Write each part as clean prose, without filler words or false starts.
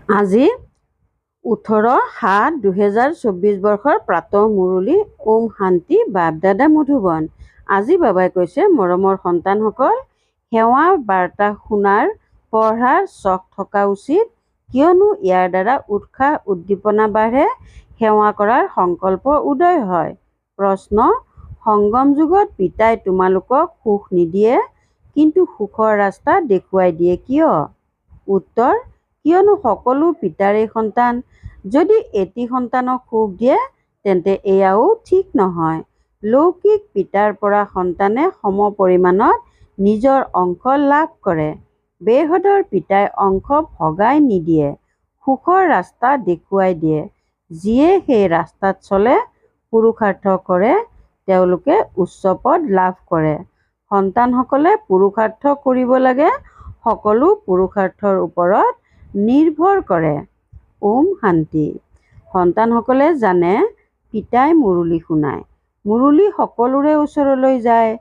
আজি 18/7/2024 বৰ্ষৰ প্ৰাতঃ মুৰলী। ওম শান্তি। বাপ দাদা মধুবন। আজি বাবাই কৈছে, মৰমৰ সন্তানসকল, সেৱা বাৰ্তা শুনাৰ পঢ়াৰ চখ থকা উচিত, কিয়নো ইয়াৰ দ্বাৰা উৎসাহ উদ্দীপনা বাঢ়ে, সেৱা কৰাৰ সংকল্প উদয় হয়। প্ৰশ্ন: সংগম যুগত পিতাই তোমালোকক সুখ নিদিয়ে, কিন্তু সুখৰ ৰাস্তা দেখুৱাই দিয়ে কিয়? উত্তৰ: কিয়নো সকলো পিতাৰেই সন্তান। যদি এটি সন্তানক সুখ দিয়ে তেন্তে এয়াও ঠিক নহয়। লৌকিক পিতাৰ পৰা সন্তানে সম পৰিমাণত নিজৰ অংশ লাভ কৰে। বেহদৰ পিতাই অংশ ভগাই নিদিয়ে, সুখৰ ৰাস্তা দেখুৱাই দিয়ে। যিয়ে সেই ৰাস্তাত চলে, পুৰুষাৰ্থ কৰে, তেওঁলোকে উচ্চ পদ লাভ কৰে। সন্তানসকলে পুৰুষাৰ্থ কৰিব লাগে, সকলো পুৰুষাৰ্থৰ ওপৰত নিৰ্ভৰ কৰে। ওম শান্তি। সন্তানসকলে জানে পিতাই মুৰলী শুনায়। মুৰলী সকলোৰে ওচৰলৈ যায়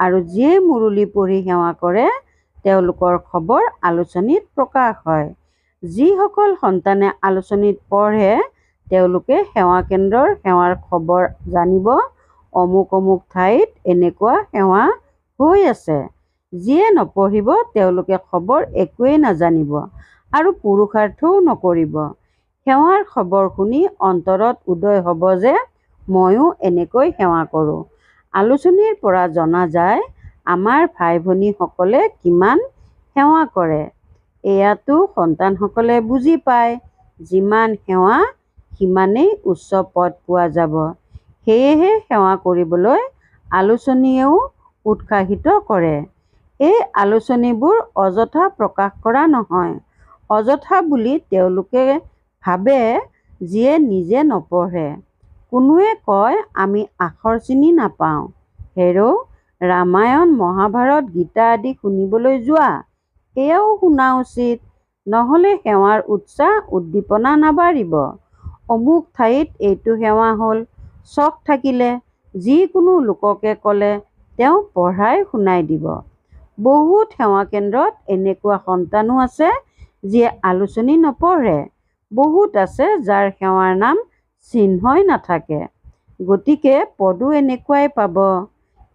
আৰু যিয়ে মুৰলী পঢ়ি সেৱা কৰে তেওঁলোকৰ খবৰ আলোচনীত প্ৰকাশ হয়। যিসকল সন্তানে আলোচনীত পঢ়ে তেওঁলোকে সেৱা কেন্দ্ৰৰ সেৱাৰ খবৰ জানিব, অমুক অমুক ঠাইত এনেকুৱা সেৱা হৈ আছে। যিয়ে নপঢ়িব তেওঁলোকে খবৰ একোৱেই নাজানিব আৰু পুৰুষাৰ্থও নকৰিব। সেৱাৰ খবৰ শুনি অন্তৰত উদয় হ'ব যে ময়ো এনেকৈ সেৱা কৰোঁ। আলোচনীৰ পৰা জনা যায় আমাৰ ভাই ভনীসকলে কিমান সেৱা কৰে। এয়াতো সন্তানসকলে বুজি পায়, যিমান সেৱা সিমানেই উচ্চ পদ পোৱা যাব। সেয়েহে সেৱা কৰিবলৈ আলোচনীয়েও উৎসাহিত কৰে। এই আলোচনীবোৰ অযথা প্ৰকাশ কৰা নহয়। অযথা বুলি তেওঁলোকে ভাবে যিয়ে নিজে নপঢ়ে। কোনোৱে কয় আমি আখৰ চিনি নাপাওঁ। হেৰৌ, ৰামায়ণ মহাভাৰত গীতা আদি শুনিবলৈ যোৱা, এয়াও শুনা উচিত, নহ'লে সেৱাৰ উৎসাহ উদ্দীপনা নাবাঢ়িব। অমুক ঠাইত এইটো সেৱা হ'ল। চখ থাকিলে যিকোনো লোককে ক'লে তেওঁ পঢ়াই শুনাই দিব। বহুত সেৱা কেন্দ্ৰত এনেকুৱা সন্তানো আছে যিয়ে আলোচনী নপঢ়ে। বহুত আছে যাৰ সেৱাৰ নাম চিহ্নই নাথাকে। গতিকে পদো এনেকুৱাই পাব।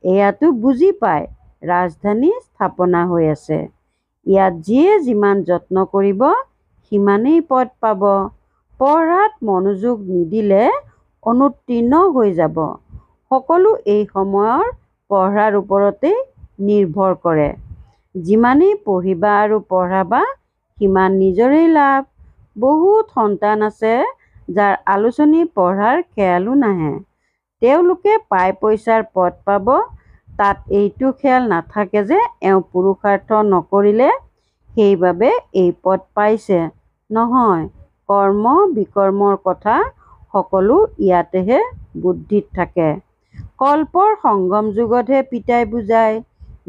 এয়াতো বুজি পায় ৰাজধানী স্থাপনা হৈ আছে। ইয়াত যিয়ে যিমান যত্ন কৰিব সিমানেই পদ পাব। পঢ়াত মনোযোগ নিদিলে অনুত্তীৰ্ণ হৈ যাব। সকলো এই সময়ৰ পঢ়াৰ ওপৰতেই নিৰ্ভৰ কৰে। যিমানেই পঢ়িবা আৰু পঢ়াবা সিমান নিজৰেই লাভ। বহুত সন্তান আছে যাৰ আলোচনী পঢ়াৰ খেয়ালো নাহে। তেওঁলোকে পাই পইচাৰ পদ পাব, তাত এইটো খেয়াল নাথাকে যে এওঁ পুৰুষাৰ্থ নকৰিলে সেইবাবে এই পদ পাইছে। নহয়, কৰ্ম বিকৰ্মৰ কথা সকলো ইয়াতেহে বুদ্ধিত থাকে। কল্পৰ সংগম যুগতহে পিতাই বুজায়।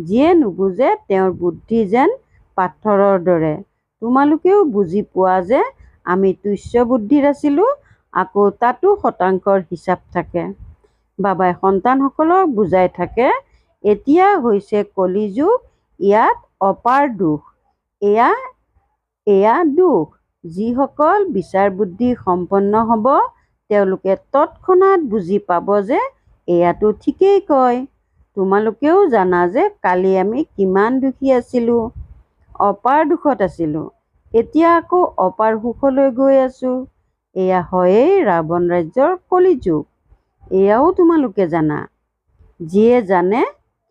যিয়ে নুবুজে তেওঁৰ বুদ্ধি যেন পাথৰৰ দৰে। তোমালোকেও বুজি পোৱা যে আমি তুচ্ছ বুদ্ধিৰ আছিলোঁ। আকৌ তাতো শতাংশৰ হিচাপ থাকে। বাবাই সন্তানসকলক বুজাই থাকে, এতিয়া হৈছে কলি যুগ, ইয়াত অপাৰ দুখ। এয়া দুখ। যিসকল বিচাৰ বুদ্ধি সম্পন্ন হ'ব তেওঁলোকে তৎক্ষণাৎ বুজি পাব যে এয়াতো ঠিকেই কয়। তোমালোকেও জানা যে কালি আমি কিমান দুখী আছিলোঁ, অপাৰ দুখত আছিলোঁ। এতিয়া আকৌ অপাৰ সুখলৈ গৈ আছোঁ। এয়া হয়েই ৰাৱণ ৰাজ্যৰ কলি যুগ। এয়াও তোমালোকে জানা। যিয়ে জানে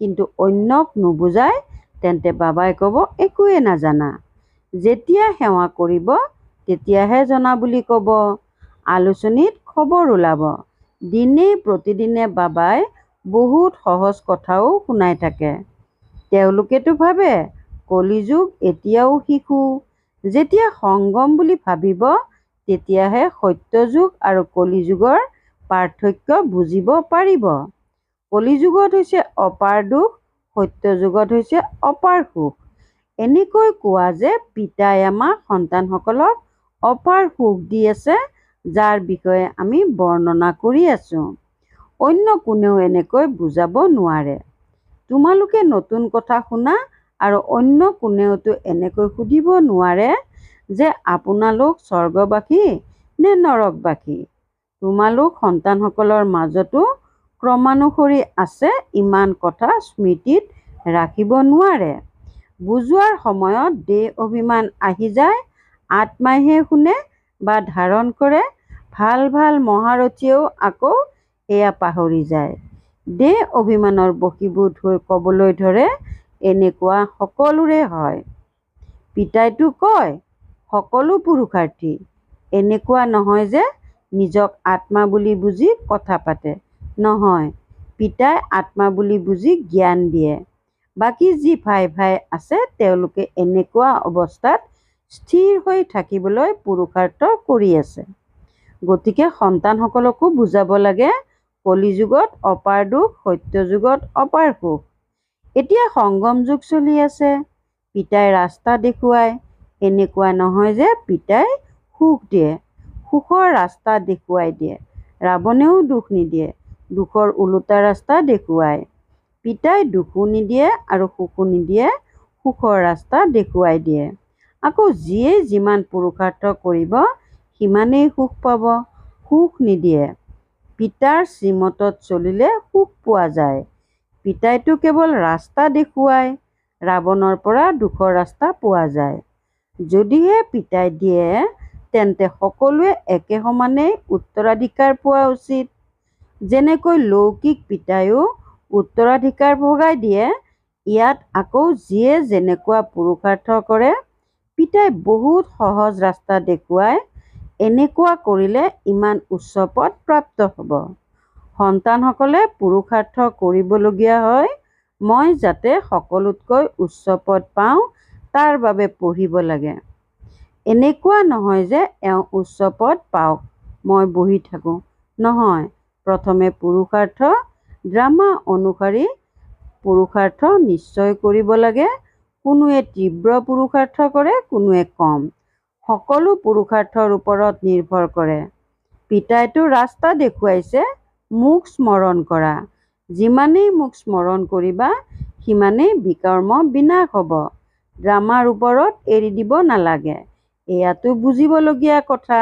কিন্তু অন্যক নুবুজায় তেন্তে বাবাই ক'ব একোৱে নাজানা। যেতিয়া সেৱা কৰিব তেতিয়াহে জনা বুলি ক'ব। আলোচনীত খবৰ ওলাব। দিনে প্ৰতিদিনে বাবাই বহুত সহজ কথাও শুনাই থাকে। তেওঁলোকেতো ভাবে কলি যুগ এতিয়াও শিশু। যেতিয়া সংগম বুলি ভাবিব তেতিয়াহে সত্য যুগ আৰু কলি যুগৰ পাৰ্থক্য বুজিব পাৰিব। কলি যুগত হৈছে অপাৰ দুখ, সত্য যুগত হৈছে অপাৰ সুখ। এনেকৈ কোৱা যে পিতাই আমাক সন্তানসকলক অপাৰ সুখ দি আছে, যাৰ বিষয়ে আমি বৰ্ণনা কৰি আছোঁ। অন্য কোনেও এনেকৈ বুজাব নোৱাৰে। তোমালোকে নতুন কথা শুনা আৰু অন্য কোনেওতো এনেকৈ সুধিব নোৱাৰে যে আপোনালোক স্বৰ্গবাসী নে নৰকবাসী। তোমালোক সন্তানসকলৰ মাজতো ক্ৰমানুসৰি আছে ইমান কথা স্মৃতিত ৰাখিব নোৱাৰে। বুজোৱাৰ সময়ত দেহ অভিমান আহি যায়, আত্মাইহে শুনে বা ধাৰণ কৰে। ভাল ভাল মহাৰথীয়েও আকৌ এয়া পাহৰি যায়। দেহ অভিমানৰ বশীভূত হৈ ক'বলৈ ধৰে, এনেকুৱা সকলোৰে হয়। পিতাইটো কয়, সকলো পুৰুষাৰ্থী। এনেকুৱা নহয় যে নিজক আত্মা বুলি বুজি কথা পাতে। নহয়, পিতাই আত্মা বুলি বুজি জ্ঞান দিয়ে। বাকী যি ভাই ভাই আছে তেওঁলোকে এনেকুৱা অৱস্থাত স্থিৰ হৈ থাকিবলৈ পুৰুষাৰ্থ কৰি আছে। গতিকে সন্তানসকলকো বুজাব লাগে, কলিযুগত অপাৰ দুখ, সত্যযুগত অপাৰ সুখ। এতিয়া সংগম যুগ চলি আছে। পিতাই ৰাস্তা দেখুৱায়। এনেকুৱা নহয় যে পিতাই সুখ দিয়ে, সুখৰ ৰাস্তা দেখুৱাই দিয়ে। ৰাৱণেও দুখ নিদিয়ে, দুখৰ ওলোটা ৰাস্তা দেখুৱায়। পিতাই দুখো নিদিয়ে আৰু সুখো নিদিয়ে, সুখৰ ৰাস্তা দেখুৱাই দিয়ে। আকৌ যিয়ে যিমান পুৰুষাৰ্থ কৰিব সিমানেই সুখ পাব, সুখ নিদিয়ে। পিতাৰ শ্ৰীমতত চলিলে সুখ পোৱা যায়। পিতাইটো কেৱল ৰাস্তা দেখুৱায়, ৰাৱণৰ পৰা দুখৰ ৰাস্তা পোৱা যায়। যদিহে পিতাই দিয়ে তেন্তে সকলোৱে একে সমানেই উত্তৰাধিকাৰ পোৱা উচিত। যেনেকৈ লৌকিক পিতাইও উত্তৰাধিকাৰ ভগাই দিয়ে, ইয়াত আকৌ যিয়ে যেনেকুৱা পুৰুষাৰ্থ কৰে পিতাই বহুত সহজ ৰাস্তা দেখুৱায়। এনেকুৱা কৰিলে ইমান উচ্চ পদ প্ৰাপ্ত হ'ব। সন্তানসকলে পুৰুষাৰ্থ কৰিবলগীয়া হয়, মই যাতে সকলোতকৈ উচ্চ পদ পাওঁ তাৰ বাবে পঢ়িব লাগে। এনেকুৱা নহয় যে এওঁ উচ্চ পদ পাওক, মই বহি থাকোঁ। নহয়, প্ৰথমে পুৰুষাৰ্থ, ড্ৰামা অনুসাৰী পুৰুষাৰ্থ নিশ্চয় কৰিব লাগে। কোনোৱে তীব্ৰ পুৰুষাৰ্থ কৰে, কোনোৱে কম। সকলো পুৰুষাৰ্থৰ ওপৰত নিৰ্ভৰ কৰে। পিতাইটো ৰাস্তা দেখুৱাইছে, মোক স্মৰণ কৰা। যিমানেই মোক স্মৰণ কৰিবা সিমানেই বিকৰ্ম বিনাশ হ'ব। ড্ৰামাৰ ওপৰত এৰি দিব নালাগে। এয়াতো বুজিবলগীয়া কথা।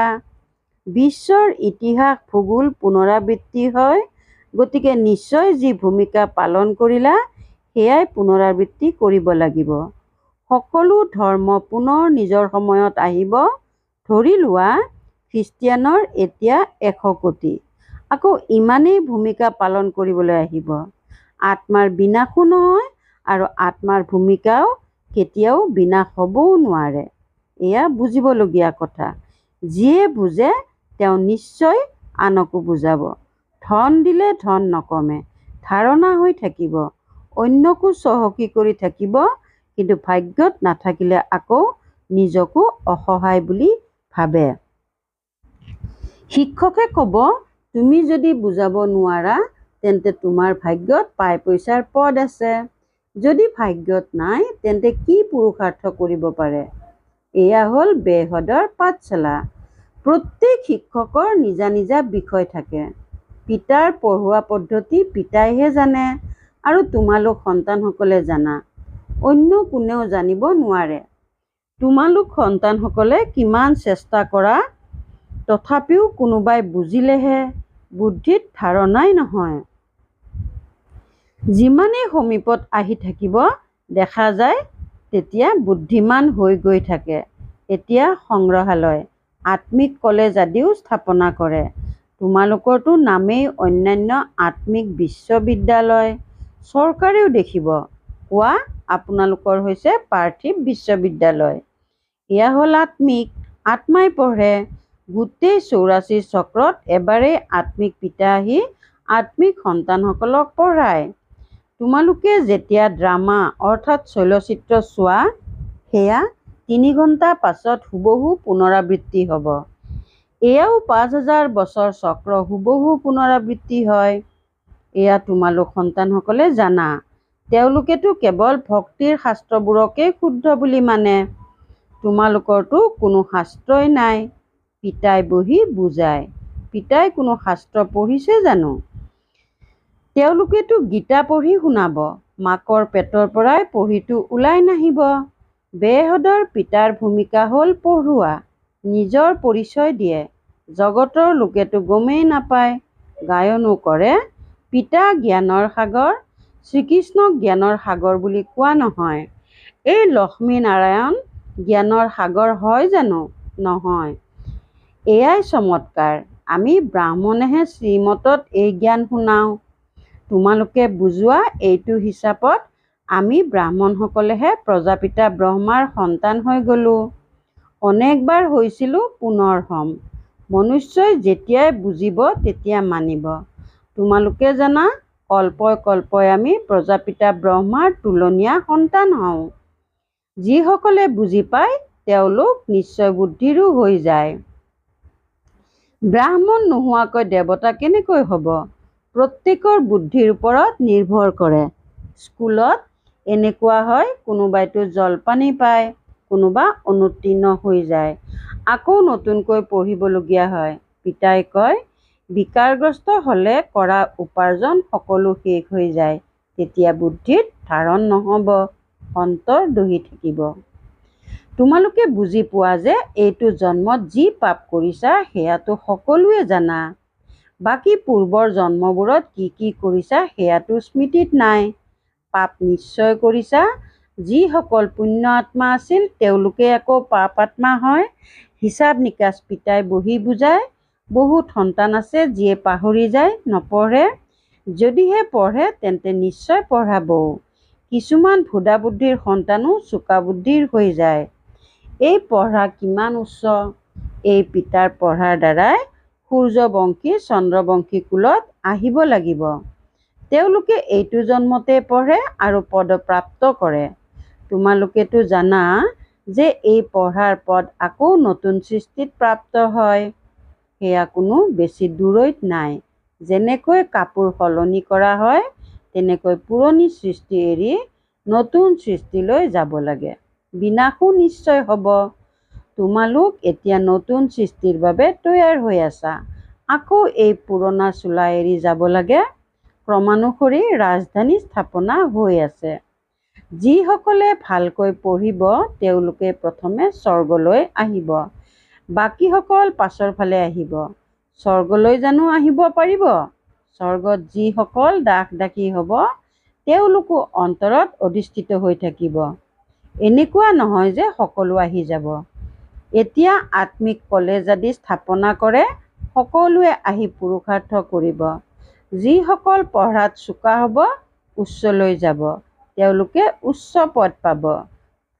বিশ্বৰ ইতিহাস ভূগোল পুনৰাবৃত্তি হয়। গতিকে নিশ্চয় যি ভূমিকা পালন কৰিলা সেয়াই পুনৰাবৃত্তি কৰিব লাগিব। সকলো ধৰ্ম পুনৰ নিজৰ সময়ত আহিব। ধৰি লোৱা খ্ৰীষ্টিয়ানৰ এতিয়া 100 কোটি, আকৌ ইমানেই ভূমিকা পালন কৰিবলৈ আহিব। আত্মাৰ বিনাশো নহয় আৰু আত্মাৰ ভূমিকাও কেতিয়াও বিনাশ হ'বও নোৱাৰে। এয়া বুজিবলগীয়া কথা। যিয়ে বুজে তেওঁ নিশ্চয় আনকো বুজাব। ধন দিলে ধন নকমে, ধাৰণা হৈ থাকিব, অন্যকো চহকী কৰি থাকিব, কিন্তু ভাগ্যত নাথাকিলে আকৌ নিজকো অসহায় বুলি ভাবে। শিক্ষকে ক'ব, তুমি যদি বুজাব নোৱাৰা তেন্তে তোমাৰ ভাগ্যত পাই পইচাৰ পদ আছে। যদি ভাগ্যত নাই তেন্তে কি পুৰুষাৰ্থ কৰিব পাৰে? এয়া হ'ল বেহদৰ পাঠশালা। প্ৰত্যেক শিক্ষকৰ নিজা নিজা বিষয় থাকে। পিতাৰ পঢ়োৱা পদ্ধতি পিতাইহে জানে আৰু তোমালোক সন্তানসকলে জানা। অন্য কোনেও জানিব নোৱাৰে। তোমালোক সন্তানসকলে কিমান চেষ্টা কৰা, তথাপিও কোনোবাই বুজিলেহে, বুদ্ধিত ধাৰণাই নহয়। যিমানেই সমীপত আহি থাকিব দেখা যায় তেতিয়া বুদ্ধিমান হৈ গৈ থাকে। এতিয়া সংগ্ৰহালয়, আত্মিক কলেজ আদিও স্থাপনা কৰে। তোমালোকৰতো নামেই অন্যান্য আত্মিক বিশ্ববিদ্যালয়। চৰকাৰেও দেখিব, কোৱা আপোনালোকৰ হৈছে পাৰ্থিৱ বিশ্ববিদ্যালয়। এয়া হ'ল আত্মিক, আত্মাই পঢ়ে। গোটেই 84 চক্ৰত এবাৰেই আত্মিক পিতা আহি আত্মিক সন্তানসকলক পঢ়ায়। তোমালোকে যেতিয়া ড্ৰামা অৰ্থাৎ চলচ্চিত্ৰ চোৱা সেয়া 3 ঘণ্টা পাছত হুবহু পুনৰাবৃত্তি হ'ব। এয়াও 5000 বছৰ চক্ৰ হুবহু পুনৰাবৃত্তি হয়। এয়া তোমালোক সন্তানসকলে জানা। তেওঁলোকেতো কেৱল ভক্তিৰ শাস্ত্ৰবোৰকেই শুদ্ধ বুলি মানে। তোমালোকৰতো কোনো শাস্ত্ৰই নাই। পিতাই বহি বুজায়। পিতাই কোনো শাস্ত্ৰ পঢ়িছে জানো? তেওঁলোকেতো গীতা পঢ়ি শুনাব। মাকৰ পেটৰ পৰাই পঢ়িতো ওলাই নাহিব। বেহদৰ পিতাৰ ভূমিকা হ'ল পঢ়ুৱা। নিজৰ পৰিচয় দিয়ে। জগতৰ লোকেতো গমেই নাপায়, গায়নো কৰে। পিতা জ্ঞানৰ সাগৰ, শ্ৰীকৃষ্ণক জ্ঞানৰ সাগৰ বুলি কোৱা নহয়। এই লক্ষ্মীনাৰায়ণ জ্ঞানৰ সাগৰ হয় জানো? নহয়। এয়াই চমৎকাৰ। আমি ব্ৰাহ্মণেহে শ্ৰীমতত এই জ্ঞান শুনাওঁ। তোমালোকে বুজোৱা এইটো হিচাপত আমি ব্ৰাহ্মণসকলেহে প্ৰজাপিতা ব্ৰহ্মাৰ সন্তান হৈ গ'লোঁ। অনেকবাৰ হৈছিলোঁ, পুনৰ হ'ম। মনুষ্যই যেতিয়াই বুজিব তেতিয়া মানিব। তোমালোকে জানা, কল্পই কল্পই আমি প্ৰজাপিতা ব্ৰহ্মাৰ তুলনীয়া সন্তান হওঁ। যিসকলে বুজি পায় তেওঁলোক নিশ্চয় বুদ্ধিৰো হৈ যায়। ব্ৰাহ্মণ নোহোৱাকৈ দেৱতা কেনেকৈ হ'ব? প্ৰত্যেকৰ বুদ্ধিৰ ওপৰত নিৰ্ভৰ কৰে। স্কুলত এনেকুৱা হয়, কোনোবাইতো জলপানী পায়, কোনোবা অনুত্তীৰ্ণ হৈ যায়, আকৌ নতুনকৈ পঢ়িবলগীয়া হয়। পিতাই কয়, বিকাৰগ্ৰস্ত হ'লে কৰা উপাৰ্জন সকলো শেষ হৈ যায়। তেতিয়া বুদ্ধিত ধাৰণ নহ'ব, অন্তৰ দহি থাকিব। তোমালোকে বুজি পোৱা যে এইটো জন্মত যি পাপ কৰিছা সেয়াতো সকলোৱে জানা। বাকী পূৰ্বৰ জন্মবোৰত কি কি কৰিছা সেয়াতো স্মৃতিত নাই। পাপ নিশ্চয় কৰিছা। যিসকল পুণ্য আত্মা আছিল তেওঁলোকে আকৌ পাপ আত্মা হয়। হিচাপ নিকাচ পিতাই বহি বুজায়। বহুত সন্তান আছে যিয়ে পাহৰি যায়, নপঢ়ে। যদিহে পঢ়ে তেন্তে নিশ্চয় পঢ়াবও। কিছুমান ভোদা বুদ্ধিৰ সন্তানো চোকা বুদ্ধিৰ হৈ যায়। এই পঢ়া কিমান উচ্চ! এই পিতাৰ পঢ়াৰ দ্বাৰাই সূৰ্যবংশী চন্দ্ৰবংশী কুলত আহিব লাগিব। তেওঁলোকে এইটো জন্মতে পঢ়ে আৰু পদপ্ৰাপ্ত কৰে। তোমালোকেতো জানা যে এই পঢ়াৰ পদ আকৌ নতুন সৃষ্টিত প্ৰাপ্ত হয়। সেয়া কোনো বেছি দূৰৈত নাই। যেনেকৈ কাপোৰ সলনি কৰা হয়, তেনেকৈ পুৰণি সৃষ্টি এৰি নতুন সৃষ্টিলৈ যাব লাগে। বিনাশো নিশ্চয় হ'ব। তোমালোক এতিয়া নতুন সৃষ্টিৰ বাবে তৈয়াৰ হৈ আছা। আকৌ এই পুৰণা চোলা এৰি যাব লাগে। ক্ৰমানুসৰি ৰাজধানী স্থাপনা হৈ আছে। যিসকলে ভালকৈ পঢ়িব তেওঁলোকে প্ৰথমে স্বৰ্গলৈ আহিব। বাকীসকল পাছৰ ফালে আহিব। স্বৰ্গলৈ জানো আহিব পাৰিব? স্বৰ্গত যিসকল দাস-দাসী হ'ব তেওঁলোকো অন্তৰত অধিষ্ঠিত হৈ থাকিব। এনেকুৱা নহয় যে সকলো আহি যাব। এতিয়া আত্মিক কলেজ আদি স্থাপনা কৰে, সকলোৱে আহি পুৰুষাৰ্থ কৰিব। যিসকল পঢ়াত চোকা হ'ব, উচ্চলৈ যাব, তেওঁলোকে উচ্চ পদ পাব।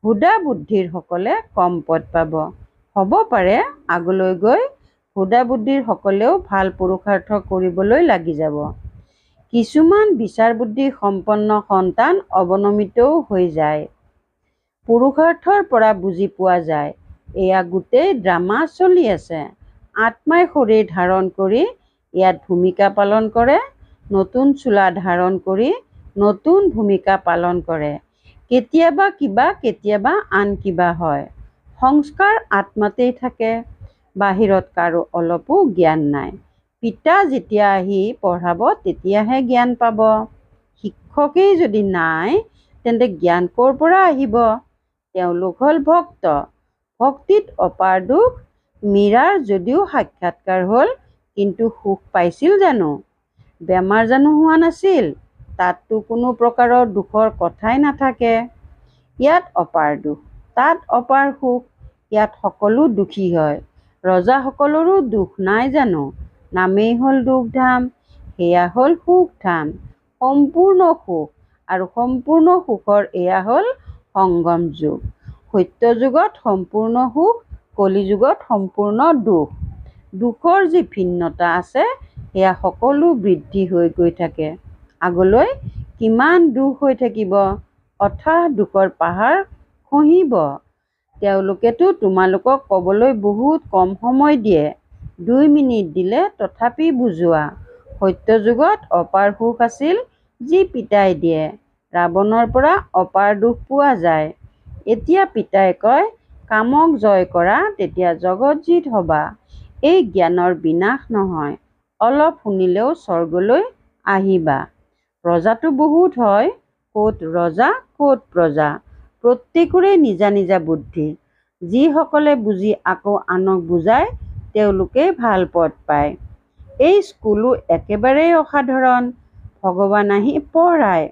ভোদা বুদ্ধিৰ সকলে কম পদ পাব। হ'ব পাৰে আগলৈ গৈ ভোদা বুদ্ধিৰ সকলেও ভাল পুৰুষাৰ্থ কৰিবলৈ লাগি যাব। কিছুমান বিচাৰ বুদ্ধি সম্পন্ন সন্তান অৱনমিতও হৈ যায়। পুৰুষাৰ্থৰ পৰা বুজি পোৱা যায়, এয়া গোটেই ড্ৰামা চলি আছে। আত্মাই শৰীৰ ধাৰণ কৰি ইয়াত ভূমিকা পালন কৰে, নতুন চোলা ধাৰণ কৰি নতুন ভূমিকা পালন কৰে। কেতিয়াবা কিবা, কেতিয়াবা আন কিবা হয়। সংস্কাৰ আত্মাতেই থাকে। বাহিৰত কাৰো অলপো জ্ঞান নাই। পিতা যেতিয়া আহি পঢ়াব তেতিয়াহে জ্ঞান পাব। শিক্ষকেই যদি নাই তেন্তে জ্ঞান ক'ৰ পৰা আহিব? তেওঁলোক হ'ল ভক্ত। ভক্তিত অপাৰ দুখ। মীৰাৰ যদিও সাক্ষাৎকাৰ হ'ল, কিন্তু সুখ পাইছিল জানো? বেমাৰ জানো হোৱা নাছিল? তাততো কোনো প্ৰকাৰৰ দুখৰ কথাই নাথাকে। ইয়াত অপাৰ দুখ, তাত অপাৰ সুখ। ইয়াত সকলো দুখী হয়। ৰজাসকলৰো দুখ নাই জানো? নামেই হ'ল দুখধাম, সেয়া হ'ল সুখধাম। সম্পূৰ্ণ সুখ আৰু সম্পূৰ্ণ সুখৰ এয়া হ'ল সংগম যুগ। সত্য যুগত সম্পূৰ্ণ সুখ, কলি যুগত সম্পূৰ্ণ দুখ। দুখৰ যি ভিন্নতা আছে সেয়া সকলো বৃদ্ধি হৈ গৈ থাকে। আগলৈ কিমান দুখ হৈ থাকিব, অথাহ দুখৰ পাহাৰ খহিব। তেওঁলোকেতো তোমালোকক ক'বলৈ বহুত কম সময় দিয়ে। 2 মিনিট দিলে তথাপি বুজোৱা। সত্য যুগত অপাৰ সুখ আছিল যি পিতাই দিয়ে। ৰাৱণৰ পৰা অপাৰ দুখ পোৱা যায়। এতিয়া পিতাই কয়, কামক জয় কৰা, তেতিয়া জগতজিত হ'বা। এই জ্ঞানৰ বিনাশ নহয়। অলপ শুনিলেও স্বৰ্গলৈ আহিবা। প্ৰজাটো বহুত হয়। ক'ত ৰজা, ক'ত প্ৰজা। প্ৰত্যেকৰে নিজা নিজা বুদ্ধি। যিসকলে বুজি আকৌ আনক বুজায় তেওঁলোকেই ভাল পদ পায়। এই স্কুলো একেবাৰেই অসাধাৰণ। ভগৱান আহি পঢ়ায়।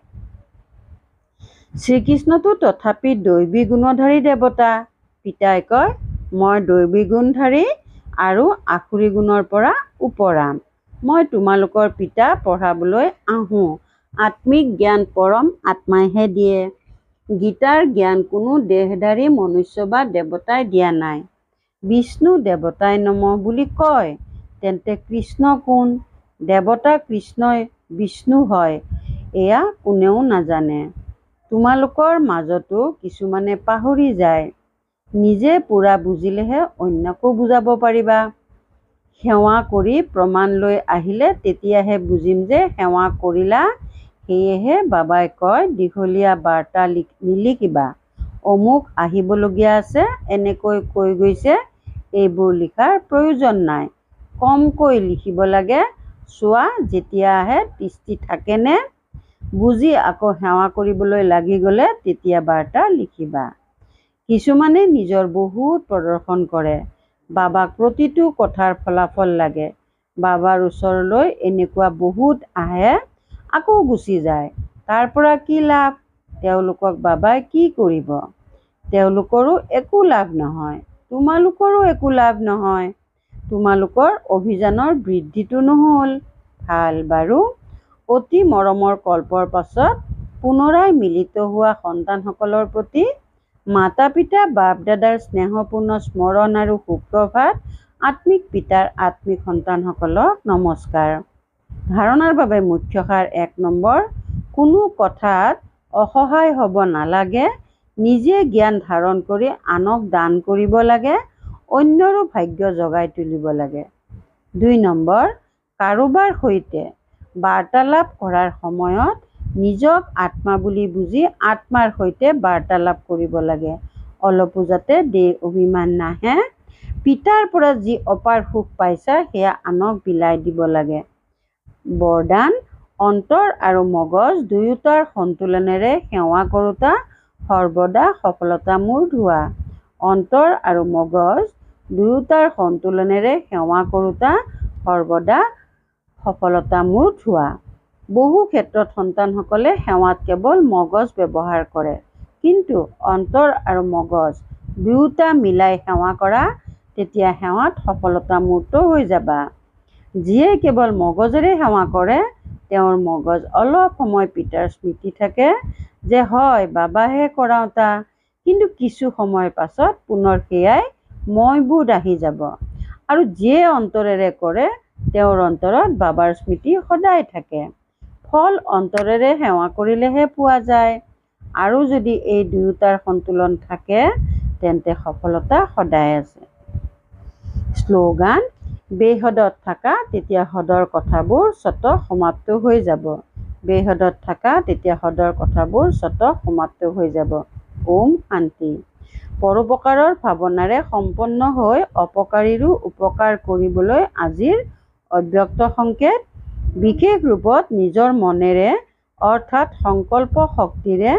শ্ৰীকৃষ্ণতো তথাপি দৈৱী গুণধাৰী দেৱতা। পিতাই কয়, মই দৈৱী গুণধাৰী আৰু আসুৰী গুণৰ পৰা ওপৰাম। মই তোমালোকৰ পিতা পঢ়াবলৈ আহোঁ। আত্মিক জ্ঞান পৰম আত্মাইহে দিয়ে। গীতাৰ জ্ঞান কোনো দেহধাৰী মনুষ্য বা দেৱতাই দিয়া নাই। বিষ্ণু দেৱতাই নমঃ বুলি কয়, তেন্তে কৃষ্ণ কোন? দেৱতা কৃষ্ণই বিষ্ণু হয়, এয়া কোনেও নাজানে। তোমালোকৰ মাজতো কিছুমানে পাহৰি যায়। নিজে পূৰা বুজিলেহে অন্যকো বুজাব পাৰিবা। সেৱা কৰি প্ৰমাণ লৈ আহিলে তেতিয়াহে বুজিম যে সেৱা কৰিলা। সেয়েহে বাবাই কয়, দীঘলীয়া বাৰ্তা নিলিখিবা। অমুক আহিবলগীয়া আছে, এনেকৈ কৈ গৈছে, এইবোৰ লিখাৰ প্ৰয়োজন নাই। কমকৈ লিখিব লাগে। চোৱা, যেতিয়া আহে দৃষ্টি থাকেনে? বুজি আকৌ সেৱা কৰিবলৈ লাগি গ'লে তেতিয়া বাৰ্তা লিখিবা। কিছুমানে নিজৰ বহুত প্ৰদৰ্শন কৰে। বাবাক প্ৰতিটো কথাৰ ফলাফল লাগে। বাবাৰ ওচৰলৈ এনেকুৱা বহুত আহে, আকৌ গুচি যায়। তাৰ পৰা কি লাভ? তেওঁলোকক বাবাই কি কৰিব? তেওঁলোকৰো একো লাভ নহয়। তোমালোকৰো একো লাভ নহয়। তোমালোকৰ অভিযানৰ বৃদ্ধিটো নহ'ল। ভাল বাৰু। অতি মৰমৰ কল্পৰ পাছত পুনৰাই মিলিত হোৱা সন্তানসকলৰ প্ৰতি মাতা পিতা বাপ দাদাৰ স্নেহপূৰ্ণ স্মৰণ আৰু সুপ্ৰভাত। আত্মিক পিতাৰ আত্মিক সন্তানসকলক নমস্কাৰ। ধাৰণাৰ বাবে মুখ্য সাৰ ১ নম্বৰ। কোনো কথাত অসহায় হ'ব নালাগে। নিজে জ্ঞান ধাৰণ কৰি আনক দান কৰিব লাগে। অন্যৰো ভাগ্য জগাই তুলিব লাগে। ২ নম্বৰ। কাৰোবাৰ সৈতে বাৰ্তালাপ কৰাৰ সময়ত নিজক আত্মা বুলি বুজি আত্মাৰ সৈতে বাৰ্তালাপ কৰিব লাগে। অলপো যাতে দেহ অভিমান নাহে। পিতাৰ পৰা যি অপাৰ সুখ পাইছা সেয়া আনক বিলাই দিব লাগে। বৰদান। অন্তৰ আৰু মগজ দুয়োটাৰ সন্তুলনেৰে সেৱা কৰোঁতা সৰ্বদা সফলতা মূৰ ধোৱা। অন্তৰ আৰু মগজ দুয়োটাৰ সন্তুলনেৰে সেৱা কৰোঁতা সৰ্বদা সফলতা মূৰ ধোৱা। বহু ক্ষেত্ৰত সন্তানসকলে সেৱাত কেৱল মগজ ব্যৱহাৰ কৰে। কিন্তু অন্তৰ আৰু মগজ দুয়োটা মিলাই সেৱা কৰা, তেতিয়া সেৱাত সফলতা মূৰ্ত হৈ যাবা। যিয়ে কেৱল মগজেৰে সেৱা কৰে, তেওঁৰ মগজ অলপ সময় পিতাৰ স্মৃতি থাকে যে হয় বাবাহে কৰাওঁতা, কিন্তু কিছু সময়ৰ পাছত পুনৰ সেয়াই মইবোধ আহি যাব। আৰু যিয়ে অন্তৰেৰে কৰে, তেওঁৰ অন্তৰত বাবাৰ স্মৃতি সদায় থাকে। ফল অন্তৰেৰে সেৱা কৰিলেহে পোৱা যায়। আৰু যদি এই দুয়োটাৰ সন্তুলন থাকে, তেন্তে সফলতা সদায় আছে। শ্লোগান। বেহদত থাকা, তেতিয়া সদৰ কথাবোৰ স্বতঃ সমাপ্ত হৈ যাব। বেহদত থাকা, তেতিয়া সদৰ কথাবোৰ স্বতঃ সমাপ্ত হৈ যাব। ওম শান্তি। পৰোপকাৰৰ ভাৱনাৰে সম্পন্ন হৈ অপকাৰীৰো উপকাৰ কৰিবলৈ আজিৰ অব্যক্ত সংকেত। বিশেষ ৰূপত নিজৰ মনেৰে অৰ্থাৎ সংকল্প শক্তিৰে,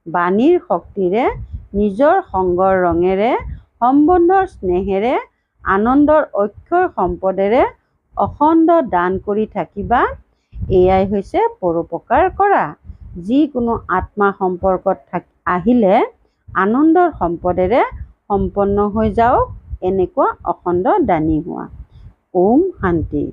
বাণীৰ শক্তিৰে, নিজৰ সংগৰ ৰঙেৰে, সম্বন্ধৰ স্নেহেৰে, আনন্দৰ অক্ষয় সম্পদেৰে অখণ্ড দান কৰি থাকিবা। এয়াই হৈছে পৰোপকাৰ কৰা। যিকোনো আত্মা সম্পৰ্কত আহিলে আনন্দৰ সম্পদেৰে সম্পন্ন হৈ যাওক, এনেকুৱা অখণ্ড দানী হোৱা। ওম শান্তি।